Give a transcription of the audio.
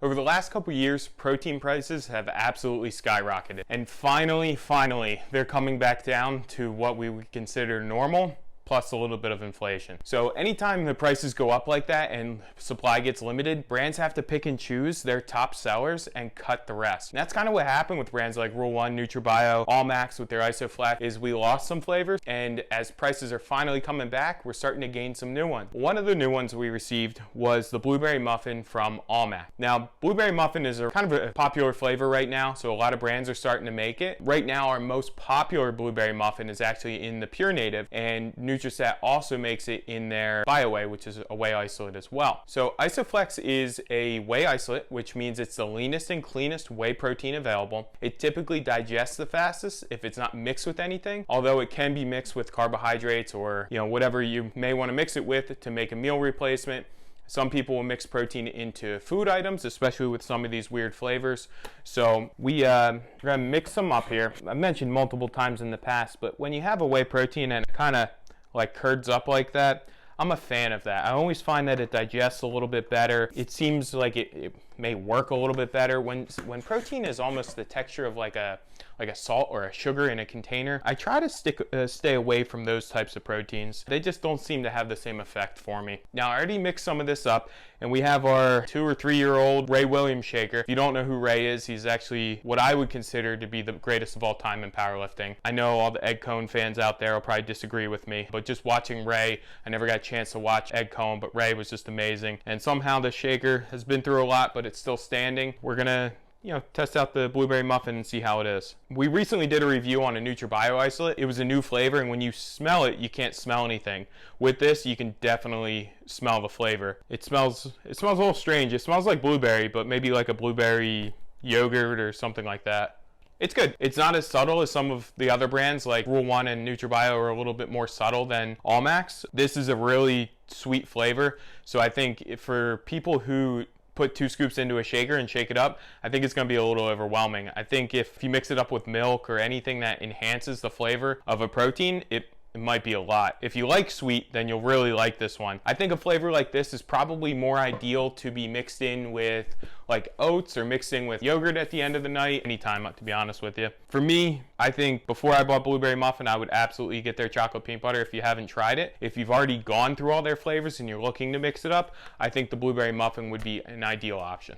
Over the last couple years, protein prices have absolutely skyrocketed. And finally, they're coming back down to what we would consider normal, plus a little bit of inflation. So anytime the prices go up like that and supply gets limited, brands have to pick and choose their top sellers and cut the rest. And that's kind of what happened with brands like Rule 1, NutriBio, Allmax with their Isoflex, is we lost some flavors, and as prices are finally coming back, we're starting to gain some new ones. One of the new ones we received was the BlueBerry Muffin from Allmax. Now, BlueBerry Muffin is kind of a popular flavor right now, so a lot of brands are starting to make it. Right now, our most popular BlueBerry Muffin is actually in the Pure Native, and Nutrisat also makes it in their BioWhey, which is a whey isolate as well. So Isoflex is a whey isolate, which means it's the leanest and cleanest whey protein available. It typically digests the fastest if it's not mixed with anything, although it can be mixed with carbohydrates or whatever you may want to mix it with to make a meal replacement. Some people will mix protein into food items, especially with some of these weird flavors. So we're gonna mix them up here. I mentioned multiple times in the past, but when you have a whey protein and it kind of like curds up like that, I'm a fan of that. I always find that it digests a little bit better. It seems like it may work a little bit better when protein is almost the texture of like a salt or a sugar in a container. I try to stay away from those types of proteins. They just don't seem to have the same effect for me. Now, I already mixed some of this up, and we have our 2 or 3 year old Ray Williams shaker. If you don't know who Ray is, he's actually what I would consider to be the greatest of all time in powerlifting. I know all the Ed Cohn fans out there will probably disagree with me, but just watching Ray, I never got a chance to watch Ed Cohn, but Ray was just amazing. And somehow this shaker has been through a lot, but it's still standing. We're gonna test out the BlueBerry Muffin and see how it is. We recently did a review on a NutriBio isolate. It was a new flavor, and when you smell it, you can't smell anything. With this, you can definitely smell the flavor. It smells a little strange. It smells like blueberry, but maybe like a blueberry yogurt or something like that. It's good. It's not as subtle as some of the other brands like Rule 1 and NutriBio are a little bit more subtle than Allmax. This is a really sweet flavor, so I think for people who put 2 scoops into a shaker and shake it up, I think it's going to be a little overwhelming. I think if you mix it up with milk or anything that enhances the flavor of a protein, it might be a lot. If you like sweet, then you'll really like this one. I think a flavor like this is probably more ideal to be mixed in with like oats or mixed in with yogurt at the end of the night, anytime, to be honest with you. For me, I think before I bought BlueBerry Muffin, I would absolutely get their chocolate peanut butter if you haven't tried it. If you've already gone through all their flavors and you're looking to mix it up, I think the BlueBerry Muffin would be an ideal option.